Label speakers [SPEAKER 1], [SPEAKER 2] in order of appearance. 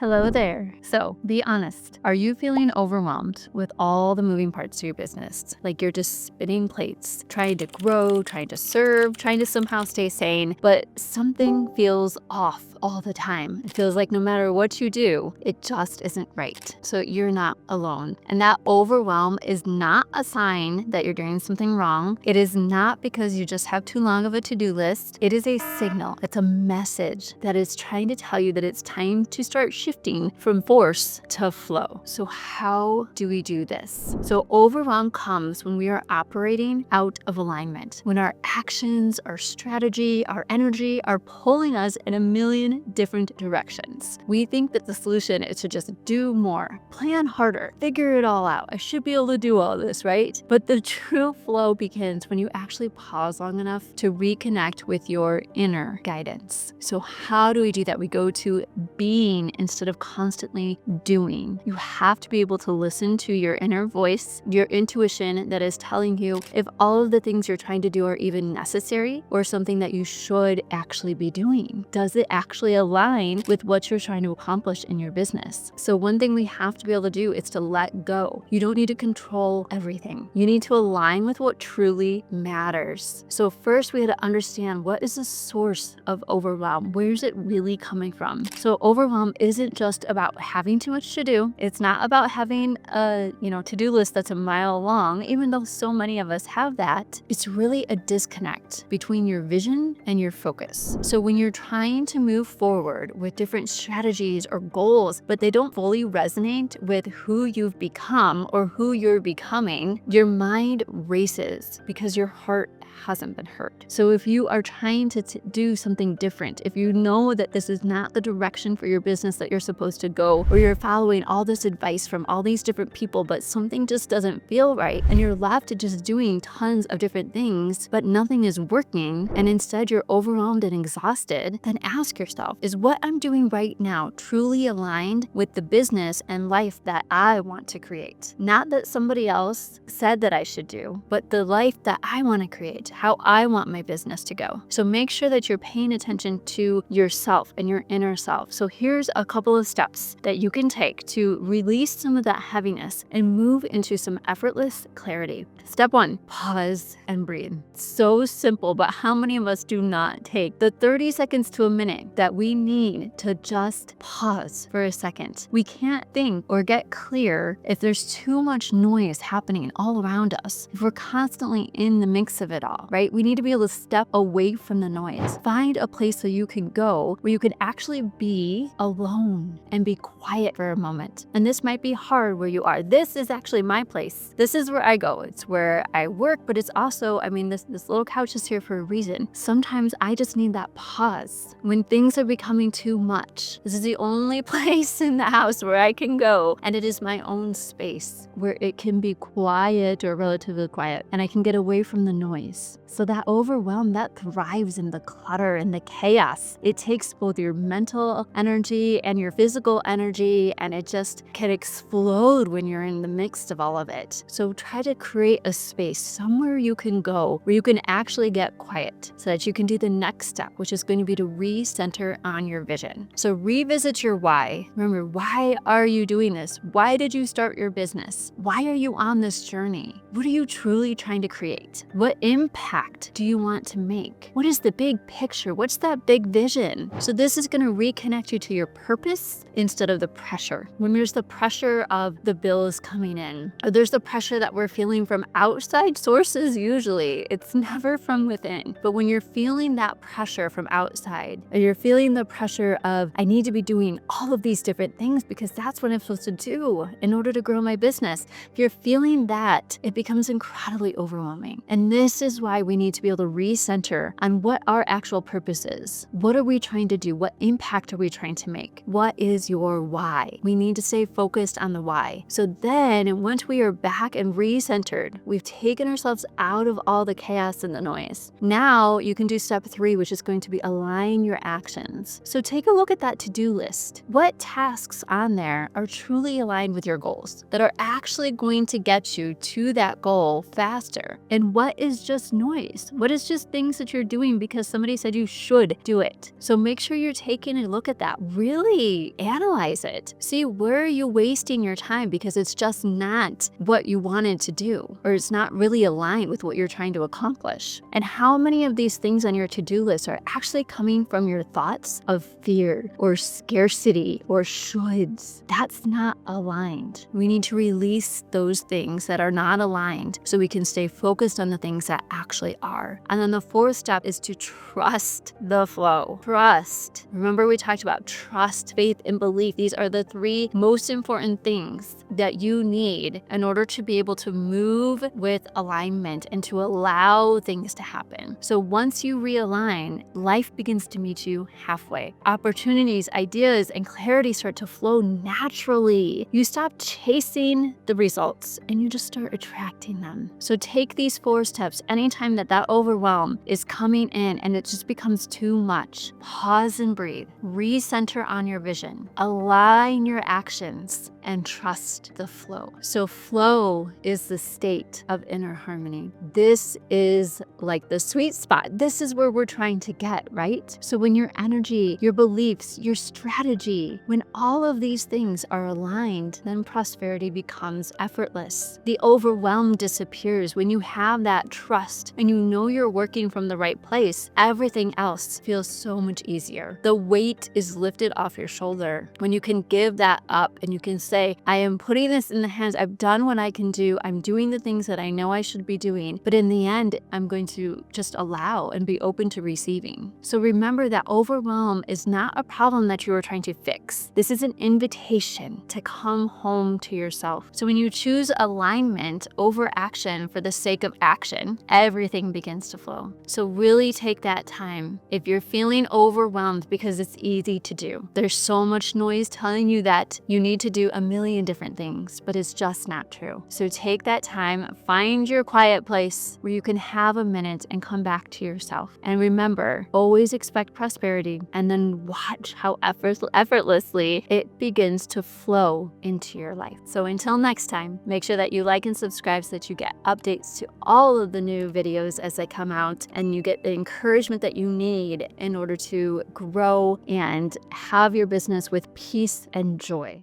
[SPEAKER 1] Hello there. So, be honest. Are you feeling overwhelmed with all the moving parts of your business? Like you're just spinning plates, trying to grow, trying to serve, trying to somehow stay sane, but something feels off all the time. It feels like no matter what you do, it just isn't right. So, you're not alone. And that overwhelm is not a sign that you're doing something wrong. It is not because you just have too long of a to-do list. It is a signal. It's a message that is trying to tell you that it's time to start shifting from force to flow. So how do we do this? So overwhelm comes when we are operating out of alignment, when our actions, our strategy, our energy are pulling us in a million different directions. We think that the solution is to just do more, plan harder, figure it all out. I should be able to do all this, right? But the true flow begins when you actually pause long enough to reconnect with your inner guidance. So how do we do that? We go to being instead of constantly doing. You have to be able to listen to your inner voice, your intuition that is telling you if all of the things you're trying to do are even necessary or something that you should actually be doing. Does it actually align with what you're trying to accomplish in your business? So one thing we have to be able to do is to let go. You don't need to control everything. You need to align with what truly matters. So first we had to understand, what is the source of overwhelm? Where is it really coming from? So overwhelm isn't just about having too much to do. It's not about having a to-do list that's a mile long, even though so many of us have that. It's really a disconnect between your vision and your focus. So when you're trying to move forward with different strategies or goals, but they don't fully resonate with who you've become or who you're becoming, your mind races because your heart hasn't been heard. So if you are trying to do something different, if you know that this is not the direction for your business that you're supposed to go, or you're following all this advice from all these different people, but something just doesn't feel right, and you're left to just doing tons of different things, but nothing is working, and instead you're overwhelmed and exhausted, then ask yourself, is what I'm doing right now truly aligned with the business and life that I want to create? Not that somebody else said that I should do, but the life that I want to create, how I want my business to go. So make sure that you're paying attention to yourself and your inner self. So here's a couple of steps that you can take to release some of that heaviness and move into some effortless clarity. Step 1, pause and breathe. So simple, but how many of us do not take the 30 seconds to a minute that we need to just pause for a second? We can't think or get clear if there's too much noise happening all around us, if we're constantly in the mix of it all, right? We need to be able to step away from the noise. Find a place so you can go where you can actually be alone and be quiet for a moment. And this might be hard where you are. This is actually my place. This is where I go. It's where I work, but it's also, this little couch is here for a reason. Sometimes I just need that pause when things are becoming too much. This is the only place in the house where I can go, and it is my own space where it can be quiet or relatively quiet, and I can get away from the noise. So that overwhelm, that thrives in the clutter and the chaos. It takes both your mental energy and your physical energy, and it just can explode when you're in the midst of all of it. So try to create a space somewhere you can go where you can actually get quiet so that you can do the next step, which is going to be to recenter on your vision. So revisit your why. Remember, why are you doing this? Why did you start your business? Why are you on this journey? What are you truly trying to create? What impact do you want to make? What is the big picture? What's that big vision? So this is going to reconnect you to your purpose instead of the pressure. When there's the pressure of the bills coming in, or there's the pressure that we're feeling from outside sources, usually it's never from within. But when you're feeling that pressure from outside, or you're feeling the pressure of, I need to be doing all of these different things because that's what I'm supposed to do in order to grow my business. If you're feeling that, it becomes incredibly overwhelming. And this is why we need to be able to recenter on what our actual purpose is. What are we trying to do? What impact are we trying to make? What is your why? We need to stay focused on the why. So then once we are back and recentered, we've taken ourselves out of all the chaos and the noise. Now you can do step 3, which is going to be align your actions actions. So take a look at that to-do list. What tasks on there are truly aligned with your goals, that are actually going to get you to that goal faster? And what is just noise? What is just things that you're doing because somebody said you should do it? So make sure you're taking a look at that. Really analyze it. See, where are you wasting your time because it's just not what you wanted to do, or it's not really aligned with what you're trying to accomplish? And how many of these things on your to-do list are actually coming from your thoughts of fear or scarcity or shoulds? That's not aligned. We need to release those things that are not aligned so we can stay focused on the things that actually are. And then the fourth step is to trust the flow. Trust. Remember, we talked about trust, faith, and belief. These are the three most important things that you need in order to be able to move with alignment and to allow things to happen. So once you realign, life begins to meet you halfway. Opportunities, ideas, and clarity start to flow naturally. You stop chasing the results and you just start attracting them. So take these 4 steps anytime that overwhelm is coming in and it just becomes too much. Pause and breathe. Recenter on your vision. Align your actions and trust the flow. So flow is the state of inner harmony. This is like the sweet spot. This is where we're trying to get, right? So when your energy, your beliefs, your strategy, when all of these things are aligned, then prosperity becomes effortless. The overwhelm disappears. When you have that trust and you know you're working from the right place, everything else feels so much easier. The weight is lifted off your shoulder when you can give that up and you can say, I am putting this in the hands. I've done what I can do. I'm doing the things that I know I should be doing. But in the end, I'm going to just allow and be open to receiving. So remember that overwhelm is not a problem that you are trying to fix. This is an invitation to come home to yourself. So when you choose alignment over action for the sake of action, everything begins to flow. So really take that time. If you're feeling overwhelmed because it's easy to do, there's so much noise telling you that you need to do a million different things, but it's just not true. So take that time, find your quiet place where you can have a minute and come back to yourself. And remember, always expect prosperity and then watch how effortlessly it begins to flow into your life. So until next time, make sure that you like and subscribe so that you get updates to all of the new videos as they come out and you get the encouragement that you need in order to grow and have your business with peace and joy.